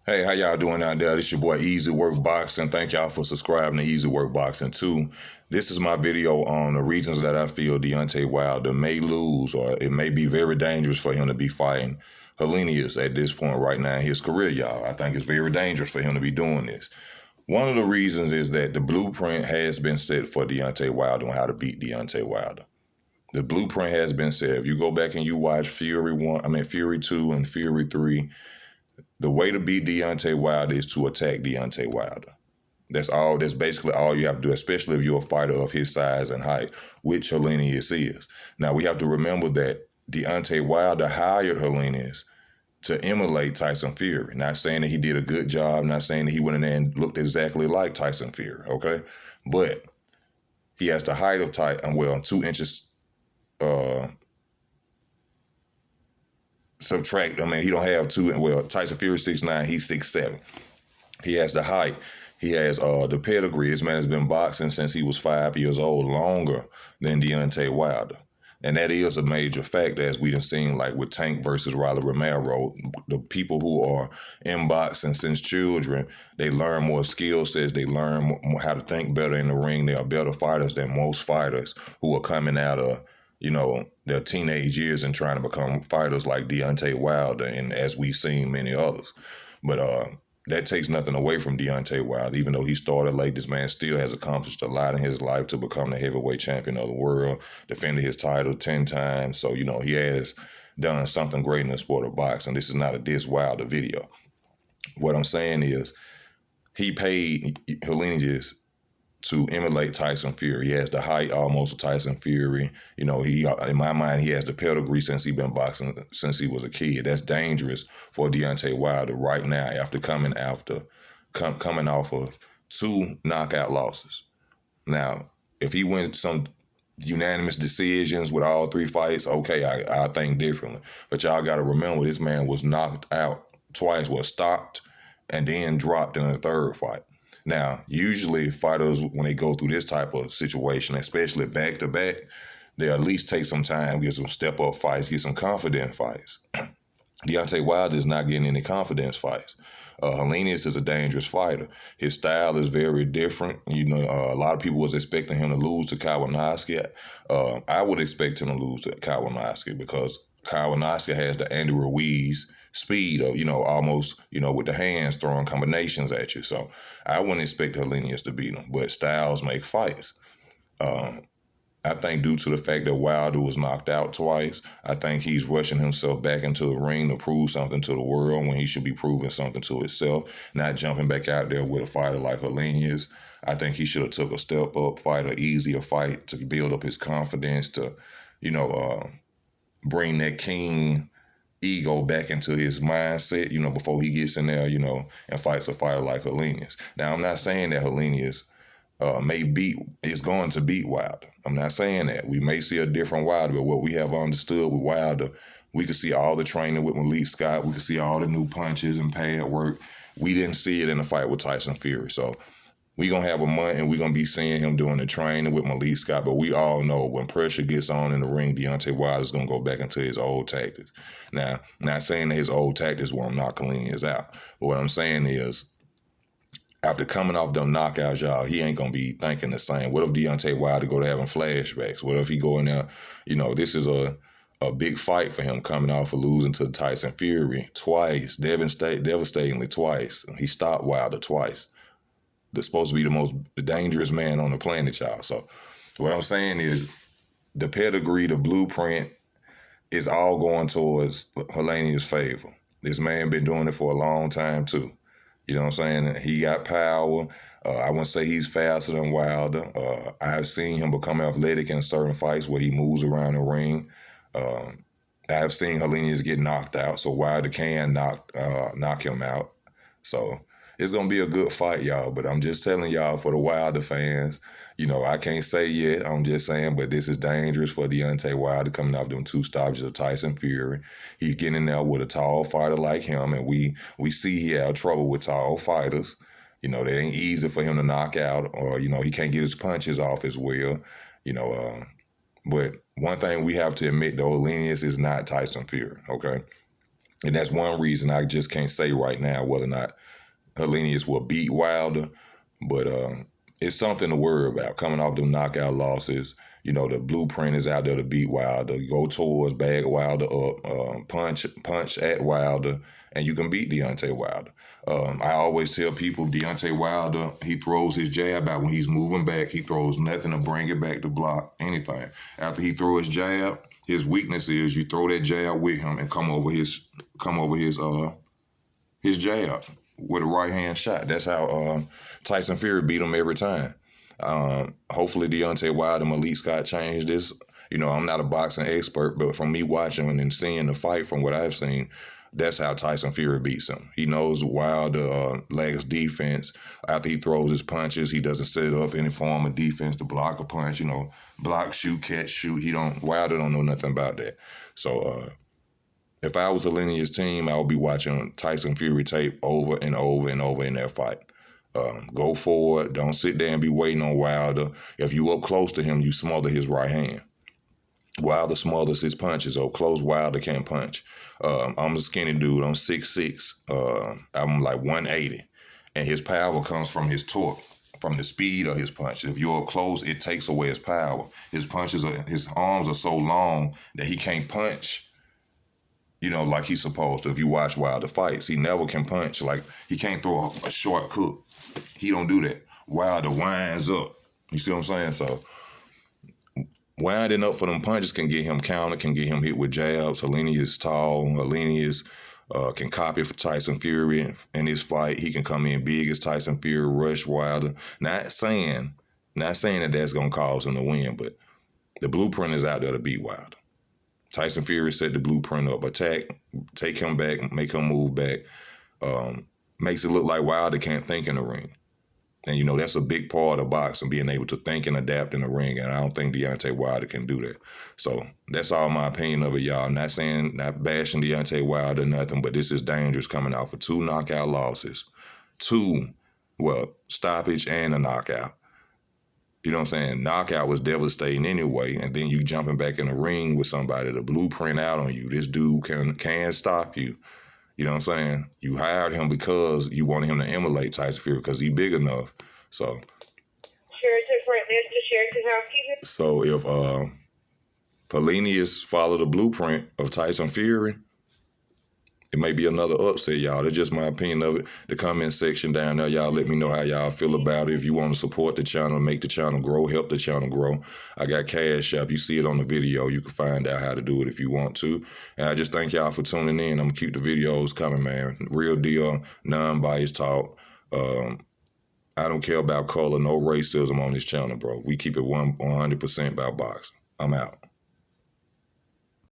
Hey, how y'all doing out there? This your boy Easy Work Boxing. Thank y'all for subscribing to Easy Work Boxing 2. This is my video on the reasons that I feel Deontay Wilder may lose, or it may be very dangerous for him to be fighting Helenius at this point right now in his career, y'all. I think it's very dangerous for him to be doing this. One of the reasons is that the blueprint has been set for Deontay Wilder on how to beat Deontay Wilder. The blueprint has been set. If you go back and you watch Fury 2 and Fury 3, the way to beat Deontay Wilder is to attack Deontay Wilder. That's all. That's basically all you have to do, especially if you're a fighter of his size and height, which Helenius is. Now, we have to remember that Deontay Wilder hired Helenius to emulate Tyson Fury. Not saying that he did a good job, not saying that he went in there and looked exactly like Tyson Fury, okay? But he has the height of Tyson, 2 inches subtract. He don't have Tyson Fury 6'9", he's 6'7". He has the height. He has the pedigree. This man has been boxing since he was 5 years old, longer than Deontay Wilder. And that is a major factor, as we done seen, like with Tank versus Rolly Romero. The people who are in boxing since children, they learn more skill sets. They learn how to think better in the ring. They are better fighters than most fighters who are coming out of, their teenage years and trying to become fighters like Deontay Wilder, and as we've seen many others. But that takes nothing away from Deontay Wilder. Even though he started late, this man still has accomplished a lot in his life to become the heavyweight champion of the world, defended his title 10 times. So, he has done something great in the sport of boxing. This is not a diss Wilder video. What I'm saying is he paid Helenius to emulate Tyson Fury. He has the height almost of Tyson Fury. In my mind, he has the pedigree since he's been boxing since he was a kid. That's dangerous for Deontay Wilder right now after coming off of 2 knockout losses. Now, if he went some unanimous decisions with all 3 fights, okay, I think differently. But y'all got to remember, this man was knocked out twice, was stopped, and then dropped in the 3rd fight. Now, usually fighters, when they go through this type of situation, especially back-to-back, they at least take some time, get some step-up fights, get some confident fights. Deontay Wilder is not getting any confidence fights. Helenius is a dangerous fighter. His style is very different. A lot of people was expecting him to lose to Kawanowski. I would expect him to lose to Kawanowski because Kawanowski has the Andy Ruiz speed of, almost, with the hands throwing combinations at you. So I wouldn't expect Helenius to beat him, but styles make fights. I think due to the fact that Wilder was knocked out twice, I think he's rushing himself back into the ring to prove something to the world when he should be proving something to himself, not jumping back out there with a fighter like Helenius. I think he should have took a step-up fight, an easier fight to build up his confidence, to, bring that king ego back into his mindset, before he gets in there, and fights a fighter like Helenius. Now, I'm not saying that Helenius is going to beat Wilder. I'm not saying that. We may see a different Wilder, but what we have understood with Wilder, we could see all the training with Malik Scott. We could see all the new punches and pad work. We didn't see it in the fight with Tyson Fury. So we're going to have a month and we're going to be seeing him doing the training with Malik Scott. But we all know when pressure gets on in the ring, Deontay Wilder's going to go back into his old tactics. Now, not saying that his old tactics won't knock Helenius out. But what I'm saying is, after coming off them knockouts, y'all, he ain't going to be thinking the same. What if Deontay Wilder go to having flashbacks? What if he go in there, this is a big fight for him coming off of losing to Tyson Fury twice, devastatingly twice. He stopped Wilder twice. They're supposed to be the most dangerous man on the planet, y'all. So what I'm saying is the pedigree, the blueprint is all going towards Helenius' favor. This man been doing it for a long time, too. You know what I'm saying? He got power. I wouldn't say he's faster than Wilder. I've seen him become athletic in certain fights where he moves around the ring. I've seen Helenius get knocked out, so Wilder can knock him out. So it's going to be a good fight, y'all. But I'm just telling y'all, for the Wilder fans, I can't say yet. I'm just saying, but this is dangerous for Deontay Wilder coming off them 2 stoppages of Tyson Fury. He's getting in there with a tall fighter like him, and we see he had trouble with tall fighters. They ain't easy for him to knock out, or, he can't get his punches off as well. But one thing we have to admit, though, Helenius is not Tyson Fury, okay? And that's one reason I just can't say right now whether or not Helenius will beat Wilder. But it's something to worry about coming off them knockout losses. You know, the blueprint is out there to beat Wilder. Go towards, bag Wilder up, punch at Wilder, and you can beat Deontay Wilder. I always tell people Deontay Wilder, he throws his jab out when he's moving back. He throws nothing to bring it back to block anything. After he throws his jab, his weakness is you throw that jab with him and come over his jab with a right hand shot. That's how Tyson Fury beat him every time. Hopefully Deontay Wilder and Malik Scott changed this. You know, I'm not a boxing expert, but from me watching and seeing the fight, from what I've seen, that's how Tyson Fury beats him. He knows Wilder lacks defense. After he throws his punches, he doesn't set up any form of defense to block a punch. You know, block, shoot, catch, shoot. Wilder don't know nothing about that. So if I was Helenius' team, I would be watching Tyson Fury tape over and over and over in that fight. Go forward. Don't sit there and be waiting on Wilder. If you up close to him, you smother his right hand. Wilder smothers his punches. Up close, Wilder can't punch. I'm a skinny dude. I'm 6'6". I'm like 180. And his power comes from his torque, from the speed of his punches. If you're up close, it takes away his power. His arms are so long that he can't punch, you know, like he's supposed to. If you watch Wilder fights, he never can punch. Like, he can't throw a short hook. He don't do that. Wilder winds up. You see what I'm saying? So winding up for them punches can get him countered, can get him hit with jabs. Helenius is tall. Helenius can copy for Tyson Fury in this fight. He can come in big as Tyson Fury, rush Wilder. Not saying that that's going to cause him to win, but the blueprint is out there to beat Wilder. Tyson Fury set the blueprint up. Attack, take him back, make him move back. Makes it look like Wilder can't think in the ring. And, you know, that's a big part of boxing, being able to think and adapt in the ring. And I don't think Deontay Wilder can do that. So that's all my opinion of it, y'all. Not bashing Deontay Wilder or nothing, but this is dangerous coming out for 2 knockout losses. 2, stoppage and a knockout. You know what I'm saying? Knockout was devastating anyway, and then you jumping back in the ring with somebody, the blueprint out on you. This dude can stop you. You know what I'm saying? You hired him because you wanted him to emulate Tyson Fury because he's big enough. So So if Helenius follow the blueprint of Tyson Fury, it may be another upset, y'all. That's just my opinion of it. The comment section down there, y'all let me know how y'all feel about it. If you want to support the channel, make the channel grow, help the channel grow, I got Cash App. You see it on the video. You can find out how to do it if you want to. And I just thank y'all for tuning in. I'm going to keep the videos coming, man. Real deal, non-biased talk. I don't care about color, no racism on this channel, bro. We keep it 100% about boxing. I'm out.